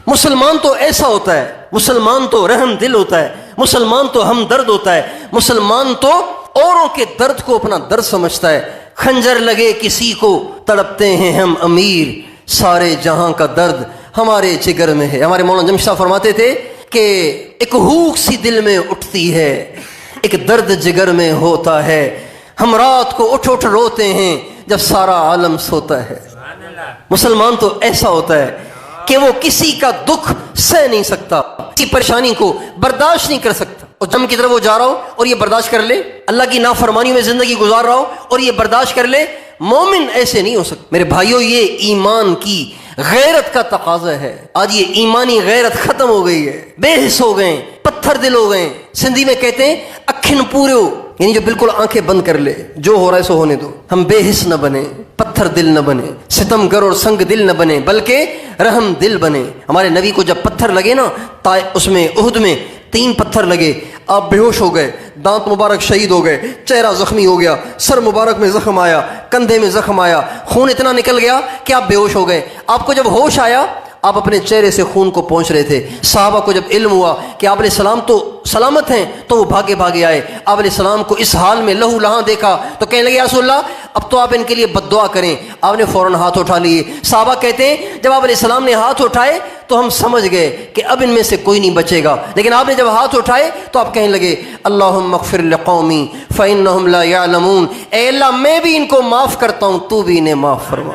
مسلمان تو ایسا ہوتا ہے، مسلمان تو رحم دل ہوتا ہے، مسلمان تو ہمدرد ہوتا ہے، مسلمان تو اوروں کے درد کو اپنا درد سمجھتا ہے۔ خنجر لگے کسی کو تڑپتے ہیں ہم امیر، سارے جہاں کا درد ہمارے جگر میں ہے۔ ہمارے مولانا جمشید صاحب فرماتے تھے کہ ایک ہوک سی دل میں اٹھتی ہے، ایک درد جگر میں ہوتا ہے، ہم رات کو اٹھ اٹھ روتے ہیں جب سارا عالم سوتا ہے۔ مسلمان تو ایسا ہوتا ہے کہ وہ کسی کا دکھ سہ نہیں سکتا، کسی پریشانی کو برداشت نہیں کر سکتا، اور جم کی طرف وہ جا رہا ہو اور یہ برداشت کر لے، اللہ کی نافرمانی میں زندگی گزار رہا ہو اور یہ برداشت کر لے۔ مومن ایسے نہیں ہو سکتا میرے بھائیوں، یہ ایمان کی غیرت کا تقاضا ہے۔ آج یہ ایمانی غیرت ختم ہو گئی ہے، بے حس ہو گئے، پتھر دل ہو گئے۔ سندھی میں کہتے ہیں اکھن پورے ہو، یعنی جو بالکل آنکھیں بند کر لے، جو ہو رہا ہے سو ہونے دو۔ ہم بے حس نہ بنے، پتھر دل نہ بنے، ستم گر اور سنگ دل نہ بنے، بلکہ رحم دل بنے۔ ہمارے نبی کو جب پتھر لگے نا، اس میں احد میں 3 پتھر لگے، آپ بے ہوش ہو گئے، دانت مبارک شہید ہو گئے، چہرہ زخمی ہو گیا، سر مبارک میں زخم آیا، کندھے میں زخم آیا، خون اتنا نکل گیا کہ آپ بے ہوش ہو گئے۔ آپ کو جب ہوش آیا، آپ اپنے چہرے سے خون کو پہنچ رہے تھے۔ صحابہ کو جب علم ہوا کہ آپ علیہ السلام تو سلامت ہیں، تو وہ بھاگے بھاگے آئے، آپ علیہ السلام کو اس حال میں لہو لہاں دیکھا تو کہنے لگے یا رسول اللہ اب تو آپ ان کے لیے بد دعا کریں۔ آپ نے فوراً ہاتھ اٹھا لیے۔ صحابہ کہتے ہیں جب آپ علیہ السلام نے ہاتھ اٹھائے تو ہم سمجھ گئے کہ اب ان میں سے کوئی نہیں بچے گا، لیکن آپ نے جب ہاتھ اٹھائے تو آپ کہنے لگے اللہم اغفر لقومی فإنہم لا یعلمون، اے اللہ میں بھی ان کو معاف کرتا ہوں، تو بھی انہیں معاف فرما۔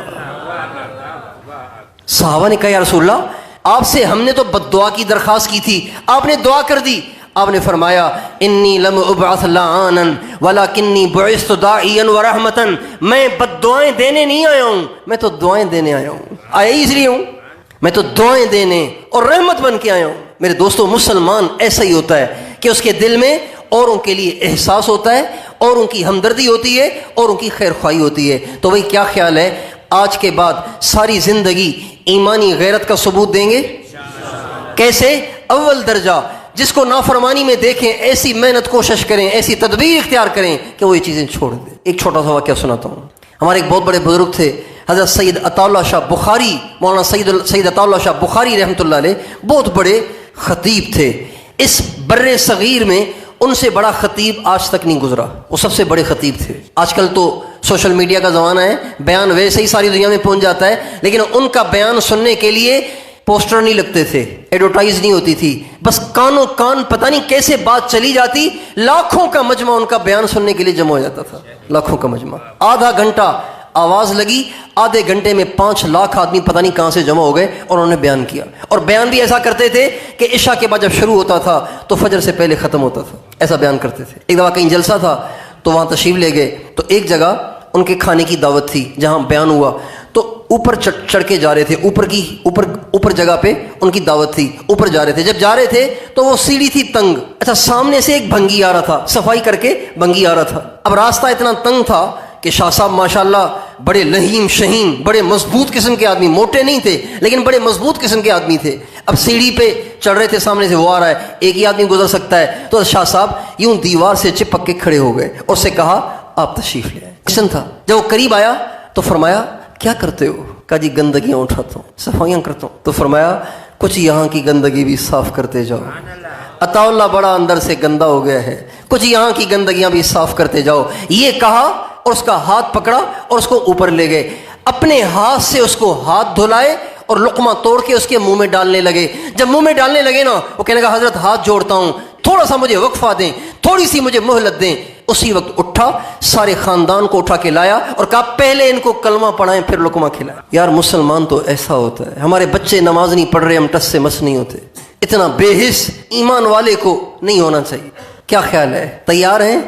صحابہ نے کہا یا رسول اللہ آپ سے ہم نے تو بد دعا کی درخواست کی تھی، آپ نے دعا کر دی۔ آپ نے فرمایا انی لم ابعث لعانا ولکنی بعثت داعیا ورحمتا، میں بد دعائیں دینے نہیں آیا ہوں، میں تو دعائیں دینے آیا ہوں، آیا اس لیے ہوں، میں تو دعائیں دینے اور رحمت بن کے آیا ہوں۔ میرے دوستو مسلمان ایسا ہی ہوتا ہے کہ اس کے دل میں اوروں کے لیے احساس ہوتا ہے، اوروں کی ہمدردی ہوتی ہے، اوروں کی خیر خواہی ہوتی ہے۔ تو بھئی کیا خیال ہے آج کے بعد ساری زندگی ایمانی غیرت کا ثبوت دیں گے؟ کیسے؟ اول درجہ جس کو نافرمانی میں دیکھیں ایسی محنت کوشش کریں، ایسی تدبیر اختیار کریں کہ وہ یہ چیزیں چھوڑ دیں۔ ایک چھوٹا سا واقعہ سناتا ہوں۔ ہمارے ایک بہت بڑے بزرگ تھے حضرت سید عطا اللہ شاہ بخاری، مولانا سید عطا اللہ شاہ بخاری رحمۃ اللہ علیہ، بہت بڑے خطیب تھے۔ اس بر صغیر میں ان سے بڑا خطیب آج تک نہیں گزرا، وہ سب سے بڑے خطیب تھے۔ آج کل تو سوشل میڈیا کا زمانہ ہے، بیان ویسے ہی ساری دنیا میں پہنچ جاتا ہے، لیکن ان کا بیان سننے کے لیے پوسٹر نہیں لگتے تھے، ایڈورٹائز نہیں ہوتی تھی، بس کانوں کان پتہ نہیں کیسے بات چلی جاتی، لاکھوں کا مجمع ان کا بیان سننے کے لیے جمع ہو جاتا تھا، لاکھوں کا مجمع۔ آدھا گھنٹہ آواز لگی، آدھے گھنٹے میں 5 لاکھ آدمی پتہ نہیں کہاں سے جمع ہو گئے اور انہوں نے بیان کیا۔ اور بیان بھی ایسا کرتے تھے کہ عشاء کے بعد جب شروع ہوتا تھا تو فجر سے پہلے ختم ہوتا تھا، ایسا بیان کرتے تھے۔ ایک دفعہ کہیں جلسہ تھا تو وہاں تشریف لے گئے، تو ایک جگہ ان کے کھانے کی دعوت تھی جہاں بیان ہوا، تو اوپر چڑھ کے جا رہے تھے، اوپر جگہ پہ ان کی دعوت تھی، اوپر جا رہے تھے۔ جب جا رہے تھے تو وہ سیڑھی تھی تنگ، اچھا سامنے سے ایک بھنگی آ رہا تھا، صفائی کر کے بھنگی آ رہا تھا۔ اب راستہ اتنا تنگ تھا کہ شاہ صاحب ماشاءاللہ بڑے لہیم شہین، بڑے مضبوط قسم کے آدمی، موٹے نہیں تھے لیکن بڑے مضبوط قسم کے آدمی تھے۔ اب سیڑھی پہ چڑھ رہے تھے، سامنے سے وہ آ رہا ہے، ایک ہی آدمی گزر سکتا ہے، تو شاہ صاحب یوں دیوار سے چپک کے کھڑے ہو گئے اور سے کہا آپ تشریف لے آئے۔ کشن تھا، جب وہ قریب آیا تو فرمایا کیا کرتے ہو؟ کہا جی گندگیاں اٹھاتا ہوں، صفائیاں کرتا ہوں۔ تو فرمایا کچھ یہاں کی گندگی بھی صاف کرتے جاؤ، عطا اللہ بڑا اندر سے گندا ہو گیا ہے، کچھ یہاں کی گندگیاں بھی صاف کرتے جاؤ۔ یہ کہا اور اس کا ہاتھ پکڑا اور اس کو اوپر لے گئے، اپنے ہاتھ سے اس کو ہاتھ دھلائے اور لقمہ توڑ کے اس کے منہ میں ڈالنے لگے۔ جب منہ میں ڈالنے لگے نا، وہ کہنے لگا حضرت ہاتھ جوڑتا ہوں، تھوڑا سا مجھے وقفہ دیں، تھوڑی سی مجھے مہلت دیں۔ اسی وقت اٹھا، سارے خاندان کو اٹھا کے لایا اور کہا پہلے ان کو کلمہ پڑھائیں پھر لقمہ کھلائیں۔ یار مسلمان تو ایسا ہوتا ہے، ہمارے بچے نماز نہیں پڑھ رہے، ہم ٹس سے مس نہیں ہوتے۔ اتنا بے حس ایمان والے کو نہیں ہونا چاہیے۔ کیا خیال ہے؟ تیار ہیں؟